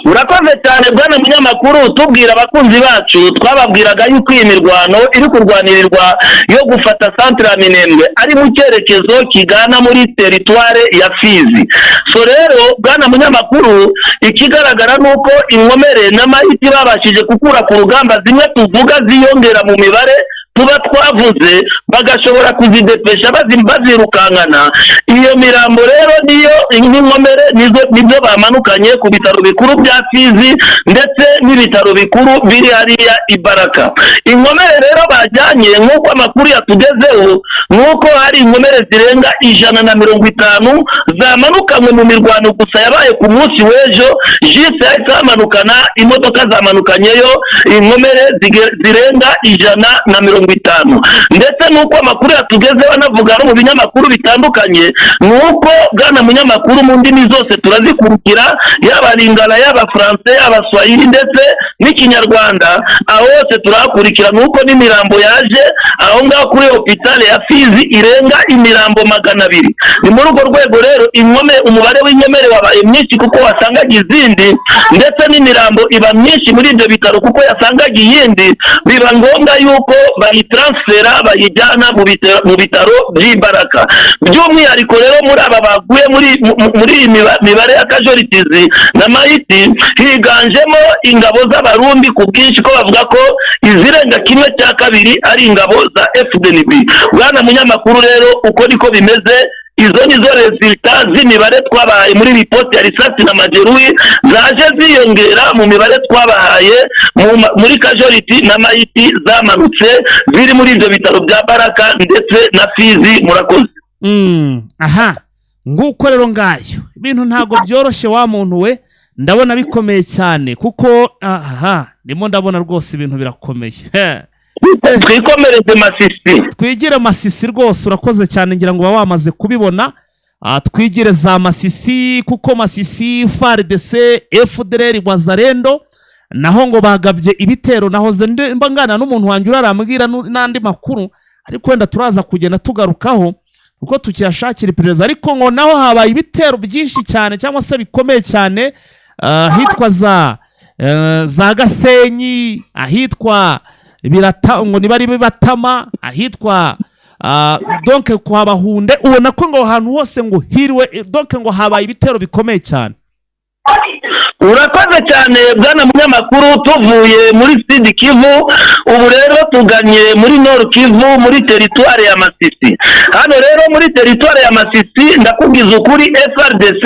Urakoze cyane bwana munyamakuru. Tubwira abakunzi bacu, twababwiraga yuko iyi mirwano iri kurwanirirwa yo gufata centre ya Minembwe ari mu cyerekezo kigana muri territoire ya Fizi. So rero bwana munyamakuru, ikigaragara nuko inkomere n'amahiti babashije gukura ku rugamba zimwe tuvuga ziyongera mu mibare tuba twavuze, bagashobora kuzidepesha bazirukankana. Iyo mirambo rero niyo inkomere nibyo bamanukanye ku bitaro bikuru bya Fizi ndetse n'ibitaro bikuru biri hariya Ibaraka. Inkomere rero bajyanye, nk'uko amakuru yatugezeho, nuko hari inkomere zirenga 150 zamanukanywe mu mirwano gusa yabaye ku munsi w'ejo. Jise yahise hamanukana imodoka zamanukanyeyo inkomere zirenga 150. Ndetse nuko amakuru yatugezeho anavuga no mu binyamakuru bitandukanye, nuko bwana munyamakuru mu ndimi zose turazikurikira, yaba Lingala, yaba Francais, yaba Swahili ndetse n'ikinyarwanda, aho hose turakurikira. Nuko n'imirambo yaje aho ngaho kuri hospital ya Fizi irenga imirambo 200. Ni muri urwo rwego rero umubare w'inkomere wabaye myinshi kuko wasangaga izindi, ndetse n'imirambo iba myinshi muri ibyo bitaro kuko yasangaga iyindi. Biba ngombwa yuko bayitransfera bayijyana mu bitaro by'Ibaraka. By'umwihariko rero muri aba baguye muri mibare ya casualties na mahiti, higanjemo ingabo z'abarundi ku bwinshi, ko bavuga ko izirenga 1/2 ari ingabo za FDNB. Bwana munyamakuru rero, uko niko bimeze. Izo nizo resulta z'imibare twabahaye muri report ya Risasi na Majeruhi, zaje ziyongera mu mibare twabahaye muri casualty na mahiti zamanutse ziri muri ibyo bitaro bya Baraka ndetse na Fizi. Murakoze. Aha, nguko rero ngayo ibintu ntago byoroshye wa muntu we, ndabona bikomeye cyane kuko ndimo ndabona rwose ibintu birakomeye. Twikomereze Masisi, twigire Masisi rwose. Urakoze cyane, ngira ngo baba wamaze kubibona. Twigire za Masisi kuko Masisi FARDC, FDLR, Wazalendo naho ngo bagabye ibitero. Nahoze mbangana n'umuntu wanjye urarambwira n'andi makuru, ariko wenda turaza kugenda tugarukaho kuko tukiyashakira iperereza. Ariko ngo naho habaye ibitero byinshi cyane cyangwa se bikomeye cyane, hitwa za Gasenyi, ahitwa ngo nibari Batama, ahitwa donc kwa Bahunde. Ubona ko ngo ahantu hose ngo hirwe, donc ngo habaye ibitero bikomeye cyane. urakoze cyane bwana munyamakuru. Tuvuye muri Sud Kivu ubu rero tuganye muri Nord Kivu muri teritwari ya Masisi. Hano rero muri teritwari ya Masisi ndakubwiza ukuri, FRDC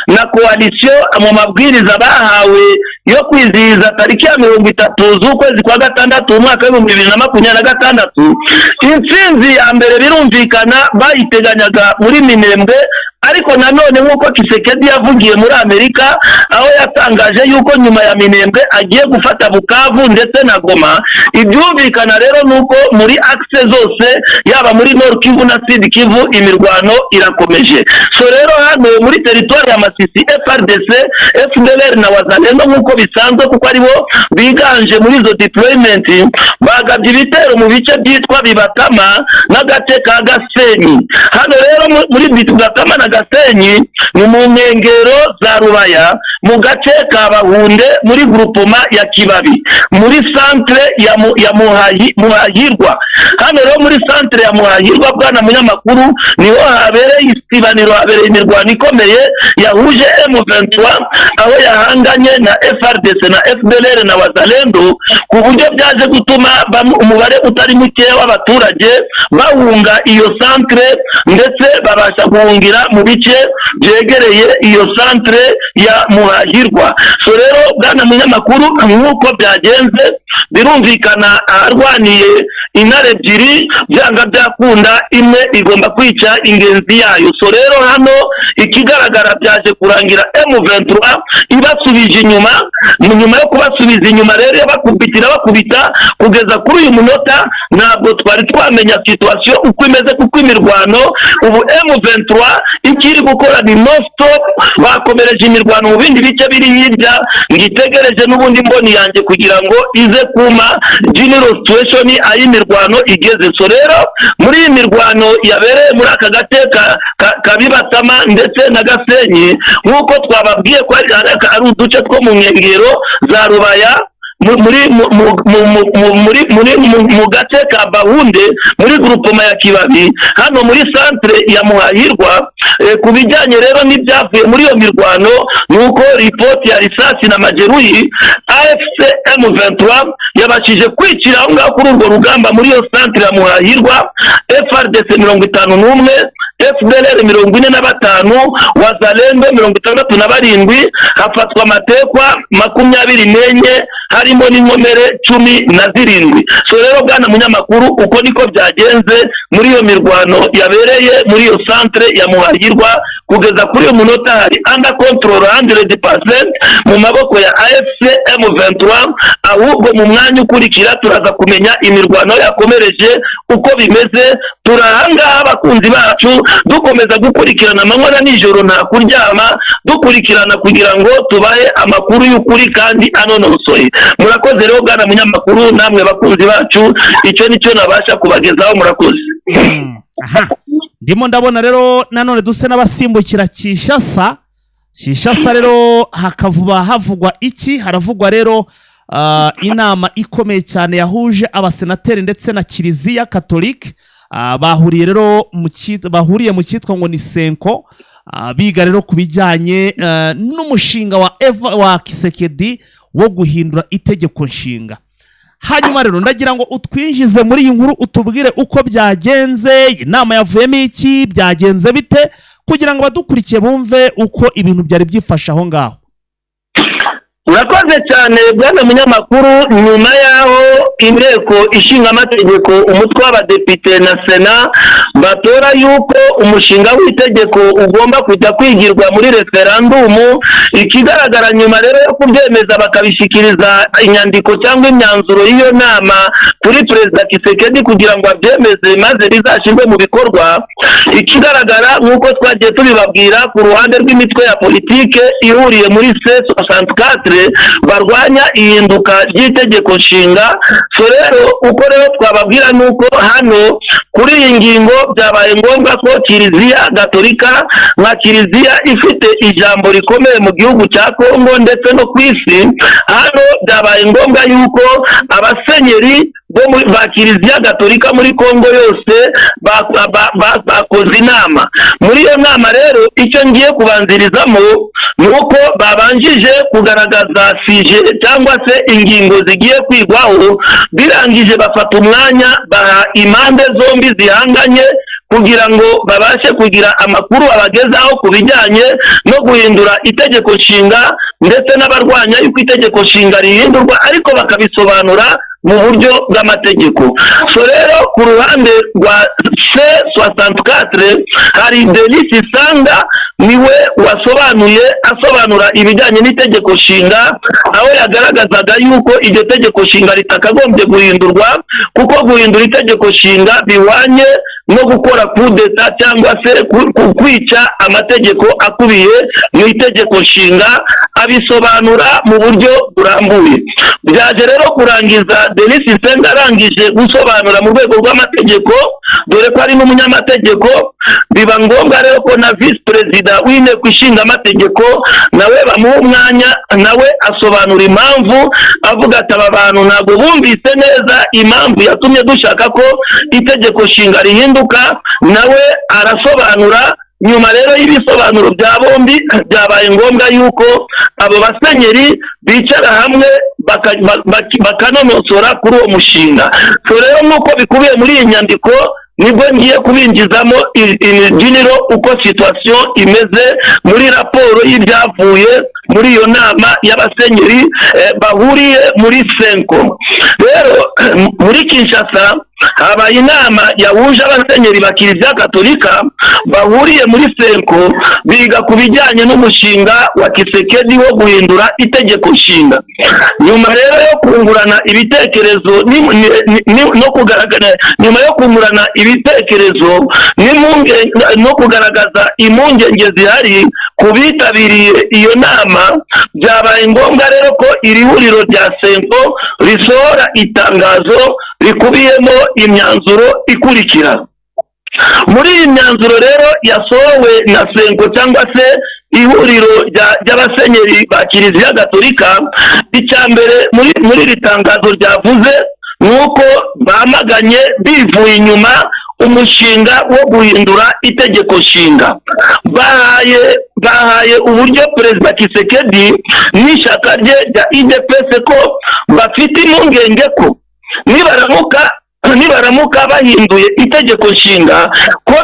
na coalition mu mabwiriza bahawe yo kwizihiza tariki ya 30 z'ukwezi kwa gatandatu umwaka wa 2026 intsinzi ya mbere birumvikana bayiteganyaga muri Minembwe, ariko nanone nk'uko Tshisekedi yavugiye muri Amerika aho yatangaje yuko nyuma ya Minembwe agiye gufata Bukavu ndetse na Goma. Ibyumvikana rero nuko muri axe zose yaba muri Nord Kivu na Sud Kivu imirwano irakomeje. So rero hano muri territoire ya Masisi FRDC, FDLR na Wazalendo nk'uko bisanzwe kuko aribo biganje muri zo deployment, bagabye ibitero mu bice byitwa Bibatama n'agace ka Gasenyi. Hano rero muri Bibatama na Gasenyi ni mu nkengero za Rubaya mu gace ka Bahunde muri groupema ya Kibabi muri centre ya Muhahirwa. Hano rero muri centre ya Muhahirwa bwana munyamakuru niho habereye isibaniro, habereye imirwano ikomeye yahuje M23 aho yahanganye na FRDC na FDLR na Wazalendo, ku buryo byaje gutuma umubare utari muke w'abaturage bahunga iyo centre ndetse babasha guhungira mu bice byegereye iyo centre ya Muhahirwa. So rero bwana munyamakuru nk'uko byagenze birumvikana arwaniye intare ebyiri, byanga byakunda imwe igomba kwica ingenzi yayo. So rero hano ikigaragara byaje kurangira M23 ibasubije inyuma. Nyuma yo kubasubiza inyuma rero bakubita kugeza kuri uyu munota ntabwo twari twamenya situation uko imeze, kuko imirwano ubu M23 ikiri gukora ni no stop. Bakomereje imirwano mu bindi bice biri hirya, ngitegereje n'ubundi mboni yanjye kugira ngo ize kuma general situation ayimirwano igeze. So rero muri iyi mirwano yabereye muri aka gace ka Bibatama ndetse na Gasenyi nk'uko twababwiye ko ari uduce two mu nkengero za Rubaya mu gace ka Bahunde muri groupema ya Kibabi hano muri centre ya Muhahirwa. Ku bijyanye rero n'ibyavuye muri iyo mirwano nuko report ya risasi na majeruhi, AFC M23 yabashije kwicira aho ngaho kuri urwo rugamba muri iyo centre ya Muhahirwa, FRDC 51, FDLR 45, Wazalendo 67, hafatwa amatekwa 24 harimo n'inkomere 17. So rero bwana munyamakuru uko niko byagenze muri iyo mirwano yabereye muri iyo centre ya Muhahirwa. Kugeza kuri uyu munota hari under control 100% mu maboko ya AFC M23, ahubwo mu mwanya ukurikira turaza kumenya imirwano yakomereje uko bimeze. Turahanga abakunzi bacu dukomeza gukurikirana amanywa na nijoro nta kuryama, dukurikirana kugira ngo tubahe amakuru y'ukuri kandi anonosoye. Murakoze rero bwana munyamakuru, namwe bakunzi bacu icyo nicyo nabasha kubagezaho. Murakoze. Aha, ndimo ndabona rero nanone duse n'abasimbukira Kinshasa rero havugwa iki? Haravugwa rero inama ikomeye cyane yahuje abasenateri ndetse na Kiliziya Katolike. Bahuriye mu cyitwa ngo ni Senko, biga rero ku bijyanye n'umushinga wa Tshisekedi wo guhindura itegeko nshinga. Hanyuma rero ndagira ngo utwinjize muri iyi nkuru, utubwire uko byagenze, inama yavuyemo iki, byagenze bite, kugira ngo badukurikiye bumve uko ibintu byari byifashe aho ngaho. Urakoze cyane bwana munyamakuru. Nyuma yaho inteko ishinga amategeko umutwe w'abadepite na Sena batora yuko umushinga w'itegeko ugomba kujya kwigirwa muri referendumu, ikigaragara nyuma rero yo kubyemeza bakabishikiriza inyandiko cyangwa imyanzuro y'iyo nama kuri Perezida Tshisekedi kugira ngo abyemeze maze bizashyirwe mu bikorwa. Ikigaragara nk'uko twagiye tubibabwira ku ruhande rw'imitwe ya politike ihuriye muri C64 barwanya ihinduka ry'itegeko nshinga. So rero uko rero twababwira nuko hano kuri iyi ngingo byabaye ngombwa ko Kiliziya Gatolika nka Kiliziya ifite ijambo rikomeye mu gihugu cya Kongo ndetse no ku isi, hano byabaye ngombwa yuko abasenyeri ba Kiliziya Gatolika muri Kongo yose bakoze inama. Muri iyo nama rero icyo ngiye kubanzirizamo nuko babanjije kugaragaza sije cyangwa se ingingo zigiye kwigwaho, birangije bafata umwanya baha impande zombi zihanganye kugira ngo babashe kugira amakuru abagezaho ku bijyanye no guhindura itegeko nshinga ndetse n'abarwanya yuko itegeko nshinga rihindurwa, ariko bakabisobanura mu buryo bw'amategeko. So rero ku ruhande rwa C64 hari Denis Sanga, niwe asobanura ibijyanye n'itegeko nshinga, aho yagaragazaga yuko iryo tegeko nshinga ritakagombye guhindurwa kuko guhindura itegeko nshinga biwanye no gukora kudeta cyangwa se kwica amategeko akubiye mu itegeko nshinga, abisobanura mu buryo burambuye. Byaje rero kurangiza Denis Sanga arangije gusobanura mu rwego rw'amategeko, dore ko ari n'umunyamategeko, biba ngombwa rero ko na vice perezida w'inteko ishinga amategeko nawe bamuha umwanya, nawe asobanura impamvu, avuga ati aba bantu ntabwo bumvise neza impamvu yatumye dushaka ko itegeko nshinga rihinduka, nawe arasobanura. Nyuma rero y'ibisobanuro bya bombi byabaye ngombwa yuko abo basenyeri bicara hamwe bakanonosora kuri uwo mushinga. So rero nk'uko bikubiye muri iyi nyandiko, nibwo ngiye kubinjizamo general uko situation imeze muri raporo y'ibyavuye muri iyo nama y'abasenyeri bahuriye muri Senko. Rero muri Kinshasa habaye inama yahuje abasenyeri ba Kiliziya Gatolika bahuriye muri Senko, biga ku bijyanye n'umushinga wa Kisekedi wo guhindura itegeko nshinga. Nyuma rero yo kungurana ibitekerezo no kugaragara, nyuma yo kungurana ibitekerezo no kugaragaza impungenge zihari ku bitabiriye iyo nama, byabaye ngombwa rero ko iri huriro rya Senko risohora itangazo rikubiyemo imyanzuro ikurikira. Muri iyi myanzuro rero yasohowe na Senko cyangwa se ihuriro ry'abasenyeri ba Kiliziya Gatolika, icya mbere muri iri tangazo ryavuze nuko bamaganye bivuye inyuma umushinga wo guhindura itegeko nshinga. Bahaye uburyo Perezida Kisekedi n'ishyaka rye rya UDPS ko bafite impungenge ko nibaramuka bahinduye itegeko nshinga ko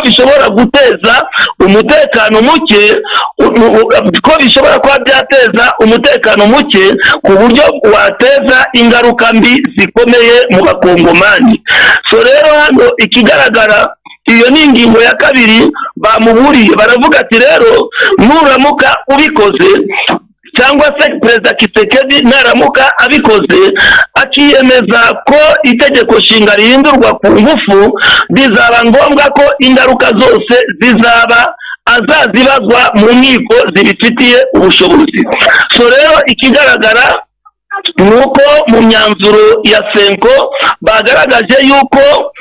bishobora guteza umutekano muke, ko bishobora kuba byateza umutekano muke ku buryo wateza ingaruka mbi zikomeye mu bakongomani. So rero hano ikigaragara, iyo ni ingingo ya kabiri bamuburiye, baravuga ati rero nuramuka ubikoze cyangwa se Perezida Kisekedi naramuka abikoze akiyemeza ko itegeko nshinga rihindurwa ku ngufu, bizaba ngombwa ko ingaruka zose azazibazwa mu nkiko zibifitiye ubushobozi. So rero ikigaragara nuko mu myanzuro ya Senko bagaragaje yuko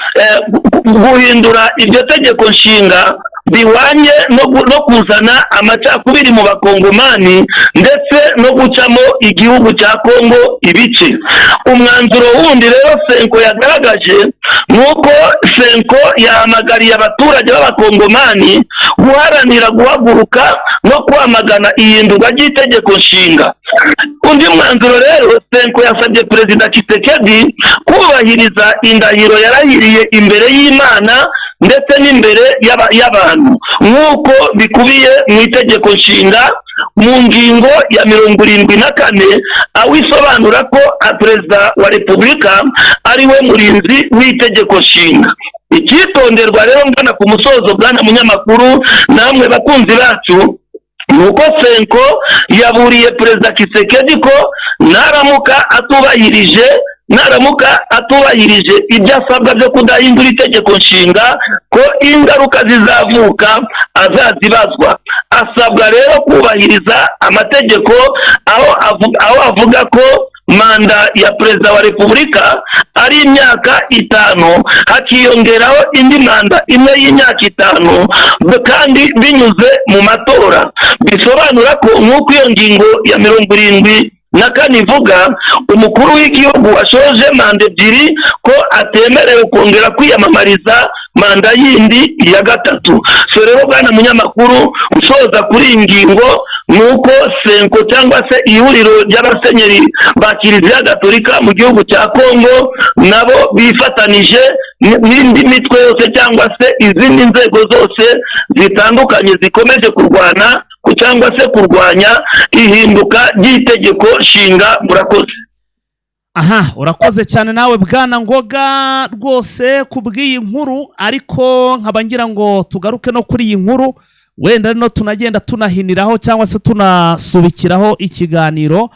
guhindura iryo tegeko nshinga biwanye no kuzana amacakubiri mu bakongomani ndetse no gucamo igihugu cya Kongo ibice. Umwanzuro wundi rero Senko yagaragaje nuko Senko yahamagariye abaturage b'abakongomani guharanira guhaguruka no kwamagana ihindurwa ry'itegeko nshinga. Undi mwanzuro rero Senko yasabye Perezida Kisekedi kubahiriza indahiro yarahiriye imbere y'Imana ndetse n'imbere y'abantu nk'uko bikubiye mu itegeko nshinga mu ngingo ya 74, aho isobanura ko Perezida wa Repubulika ari we murinzi w'itegeko nshinga. Icyitonderwa rero mbona ku musozo bwana munyamakuru namwe bakunzi bacu, nuko Senko yaburiye Perezida Kisekedi ko naramuka atubahirije ibyo asabwa byo kudahindura itegeko nshinga ko ingaruka zizavuka azazibazwa. Asabwa rero kubahiriza amategeko, aho avuga ko manda ya Perezida wa Repubulika ari imyaka 5, hakiyongeraho indi manda imwe y'imyaka 5 kandi binyuze mu matora. Bisobanura ko nk'uko iyo ngingo ya 74 ivuga, umukuru w'igihugu washoje manda 2 ko atemerewe kongera kwiyamamariza manda yindi ya gatatu. So rero bwana munyamakuru, usoza kuri iyi ngingo nuko senko cyangwa se ihuriro ry'abasenyeri ba Kiliziya Gatolika mu gihugu cya Kongo nabo bifatanije n'indi mitwe yose cyangwa se izindi nzego zose zitandukanye zikomeje kurwana cyangwa se kurwanya ihinduka ry'itegeko nshinga. Murakoze. Aha, urakoze cyane nawe bwana Ngoga rwose kubw'iyi nkuru, ariko nkaba ngira ngo tugaruke no kuri iyi nkuru, wenda no tunagenda tunahiniraho cyangwa se tunasubikiraho ikiganiro,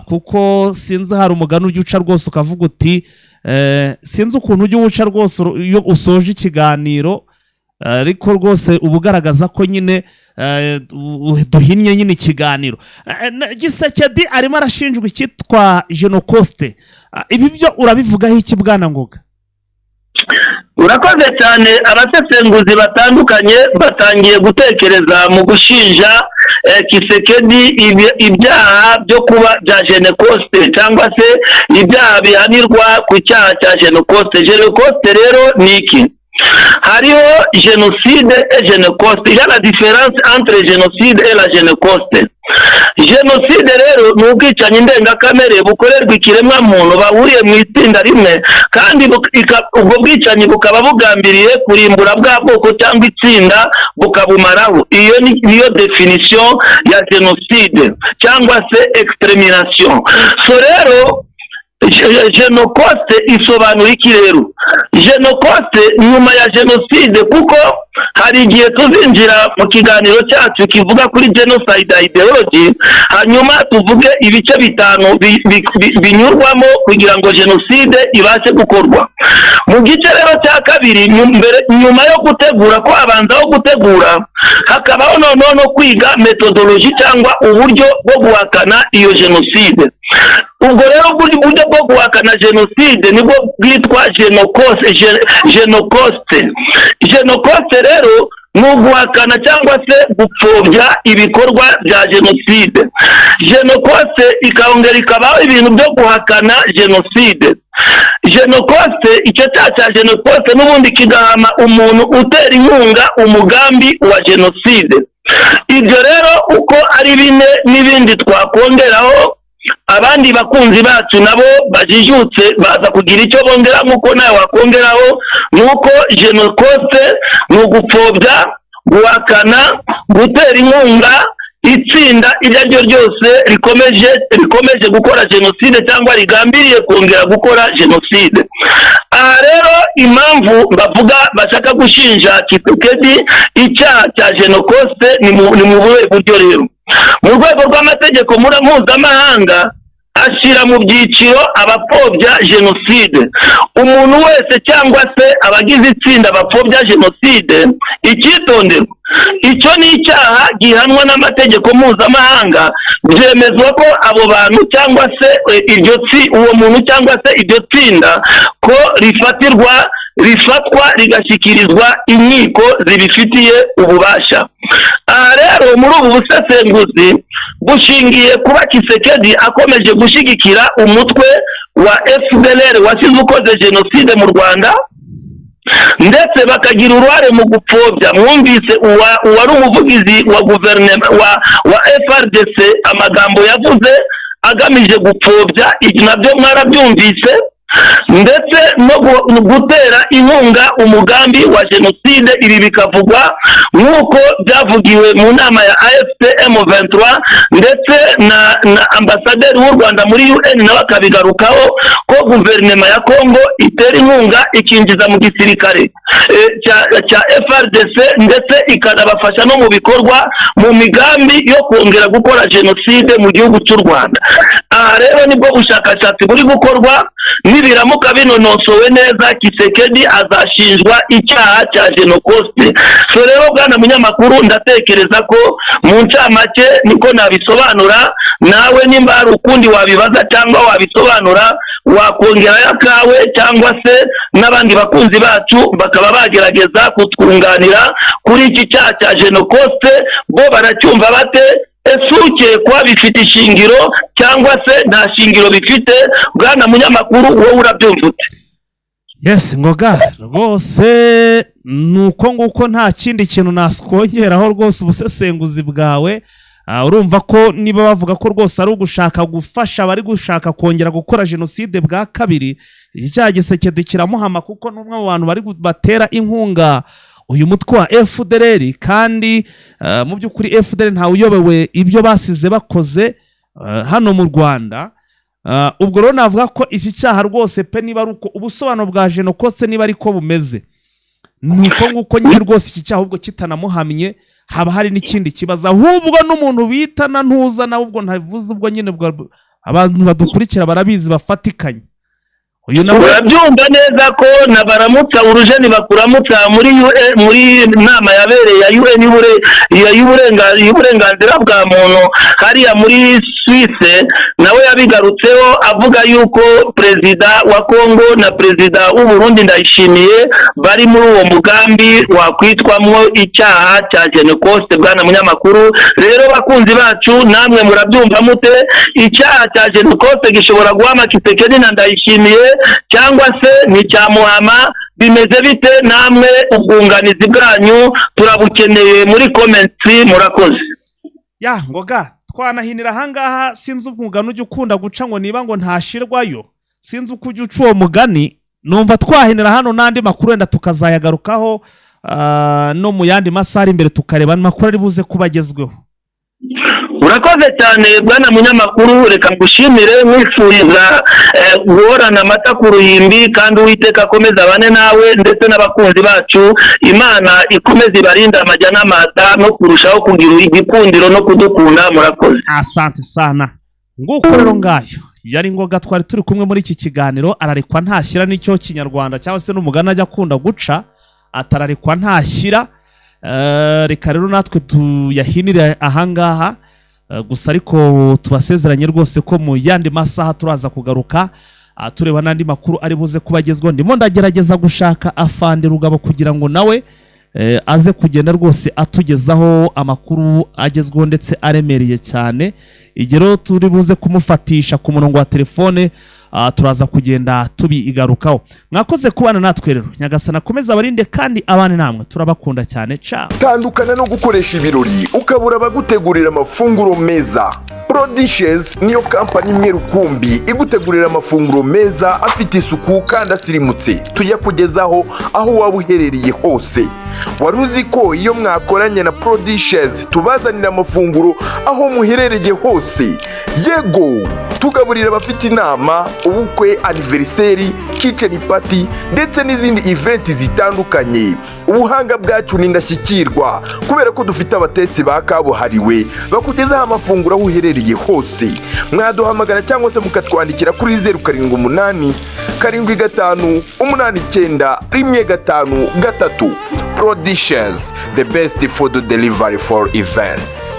kuko sinzi hari umugani ujya uca rwose ukavuga uti sinzi ukuntu ujya uwuca rwose iyo usoje ikiganiro, ariko rwose uba ugaragaza ko nyine duhinnye nyine ikiganiro. Gisekedi arimo arashinjwa icyitwa Genocoste, ibi byo urabivugaho iki bwana Ngoga? Urakoze cyane. Abasesenguzi batandukanye batangiye gutekereza mu gushinja Kisekedi ibyaha byo kuba bya Genocoste cyangwa se ibyaha bihanirwa ku cyaha cya Genocoste. Genocoste rero ni iki? Hariho génocide et Genocoste. Il y a la différence entre génocide et la Genocoste. Génocide rero ni ubwicanyi ndengakamere bukorerwa ikiremwa muntu bahuriye mu itsinda rimwe, kandi ubwo bwicanyi bukaba bugambiriye kurimbura bwa bwoko cyangwa itsinda bukabumaraho. Iyo niyo definition ya génocide cyangwa se extermination. So rero Genocoste isobanura iki rero? Genocoste nyuma ya Jenoside, kuko hari igihe tuzinjira mu kiganiro cyacu kivuga kuri genocide ideology, hanyuma tuvuge ibice bitanu binyurwamo kugira ngo Jenoside ibashe gukorwa. Mu gice rero cya kabiri, nyuma yo gutegura ko abanzaho gutegura, hakabaho no kwiga methodology cyangwa uburyo bwo guhakana iyo Jenoside. Ubwo rero buryo bwo guhakana Jenoside nibwo bwitwa Genocoste. Genocoste rero ni uguhakana cyangwa se gupfobya ibikorwa bya Jenoside. Genocoste ikongera ikabaho ibintu byo guhakana Jenoside. Genocoste, icyo cyaha cya Genocoste n'ubundi kigahama umuntu utera inkunga umugambi wa Jenoside. Ibyo rero uko ari bine n'ibindi twakongeraho, abandi bakunzi bacu nabo bajijutse baza kugira icyo bongera nk'uko nawe wakongeraho, nuko Genocoste ni ugupfobya, guhakana, gutera inkunga itsinda iryo ari ryo ryose rikomeje gukora Jenoside cyangwa rigambiriye kongera gukora Jenoside. Aha rero impamvu bavuga bashaka gushinja Kisekedi icyaha cya Genocoste ni mu buhe buryo rero? Mu rwego rw'amategeko mpuzamahanga ashyira mu byiciro abapfobya Jenoside. Umuntu wese cyangwa se abagize itsinda bapfobya Jenoside, icyitonderwa, icyo ni icyaha gihanwa n'amategeko mpuzamahanga. Byemezwa ko abo bantu cyangwa se uwo muntu cyangwa se iryo tsinda ko rifatwa rigashyikirizwa inkiko zibifitiye ububasha. Aha rero muri ubu busesenguzi bushingiye kuba Kisekedi akomeje gushyigikira umutwe wa FDLR wasize ukoze Jenoside mu Rwanda, ndetse bakagira uruhare mu gupfobya. Mwumvise uwari umuvugizi wa guverinoma wa FRDC amagambo yavuze agamije gupfobya, nabyo mwarabyumvise, ndetse no gutera inkunga umugambi wa Jenoside. Ibi bikavugwa nk'uko byavugiwe mu nama ya AFC M23, ndetse na ambasaderi w'u Rwanda muri UN nawe akabigarukaho ko guverinoma ya Kongo itera inkunga ikinjiza mu gisirikare cya FRDC, ndetse ikanabafasha no mu bikorwa mu migambi yo kongera gukora Jenoside mu gihugu cy'u Rwanda. Aha rero nibwo bushakashatsi buri gukorwa, nibiramuka binonosowe neza Kisekedi azashinjwa icyaha cya Genocoste. So rero bwana munyamakuru, ndatekereza ko mu ncamake niko nabisobanura. Nawe nimba hari ukundi wabibaza cyangwa wabisobanura, wakongerayo akawe, cyangwa se n'abandi bakunzi bacu bakaba bagerageza kutwunganira kuri iki cyaha cya Genocoste. Bo baracyumva bate? Esuke kwa bifite ishingiro cyangwa se nta shingiro bifite? Bwana munyamakuru, wowe urabyumva ute? Yes Ngoga, rwose nuko nguko nta kindi kintu naskongeraho rwose ubusesenguzi bwawe. Urumva ko niba bavuga ko rwose ari ugushaka gufasha abari gushaka kongera gukora jenoside bwa kabiri, icyaha Gisekedi kiramuhama kuko n'umwe mu bantu bari batera inkunga uyu mutwe wa FDLR, kandi mu by'ukuri FDLR ntawe uyobewe ibyo basize bakoze hano mu Rwanda. Ubwo rero navuga ko iki cyaha rwose pe niba ari uko ubusobanuro bwa Genocoste niba ariko bumeze, nuko nguko nyine rwose iki cyaha ubwo kitanamuhamye haba hari n'ikindi kibazo, ahubwo n'umuntu bitana ntuza nawe ubwo ntavuze ubwo nyine abantu badukurikira barabizi bafatikanye. Uyu nawe urabyumva neza ko nabaramutsa urujeni bakuramutsa muri nama yabereye ya UN y'uburenganzira bwa muntu hariya muri Suisse, nawe yabigarutseho avuga yuko perezida wa Kongo na perezida w'u Burundi Ndayishimiye bari muri uwo mugambi wakwitwamwo icyaha cya Genocoste. Bwana munyamakuru, rero bakunzi bacu namwe murabyumva mute? Icyaha cya Genocoste gishobora guhama Tshisekedi na Ndayishimiye cyangwa se ni cyamuhama? Bimeze bite? Namwe ubwunganizi bwanyu turabukeneye muri comments. Murakoze. Ya ngoga twanahinira ahangaha, sinzi umugani ujya ukunda guca ngo niba ngo ntashirwayo, sinzi uko ujya uca uwo mugani. Numva twahinira hano n'andi makuru wenda tukazayagarukaho no mu yandi masaha imbere tukareba amakuru ari buze kubagezweho. Urakoze cyane bwana munyamakuru, reka ngushimire mwifuriza guhorana amata ku ruhimbi, kandi Uwiteka akomeza bane nawe ndetse n'abakunzi bacu. Imana ikomeze ibarinde amajya n'amata no kurushaho kugira igikundiro no kudukunda. Murakoze. Asante sana. Nguko rero ngayo yari ngoga twari turi kumwe muri iki kiganiro. Ararekwa ntashyira n'icyo kinyarwanda cyangwa se n'umugani ajya akunda guca, atararekwa ntashyira. Reka rero natwe tuyahinire ahangaha, gusa ariko tubasezeranye rwose ko mu yandi masaha turaza kugaruka tureba n'andi makuru ari buze kubagezweho. Ndimo ndagerageza gushaka Afande Rugabo kugira ngo nawe aze kugenda rwose atugezaho amakuru agezweho ndetse aremereye cyane. Igero turi buze kumufatisha ku murongo wa telefone, turaza kugenda tubigarukaho. Mwakoze kubana natwe rero, Nyagasana akomeza abarinde kandi abane namwe, turabakunda cyane. Ciao. Tandukana no gukoresha ibirori ukabura abagutegurira amafunguro meza. Prodishes niyo kampani imwe rukumbi igutegurira amafunguro meza afite isuku kandi asirimutse, tuyakugezaho aho waba uherereye hose. Wari uzi ko iyo mwakoranye na Prodishes tubazanira amafunguro aho muherereye hose? Yego, tugaburira abafite inama, ubukwe, anniversary, kitchen party ndetse n'izindi event zitandukanye. Ubuhanga bwacu ni ndashyikirwa kubera ko dufite abatetsi bakabuhariwe bakugezaho amafunguro aho uherereye hose. Mwaduhamagara cyangwa se mukatwandikira kuri 078 75 89 153. Prodishes, the best food delivery for events.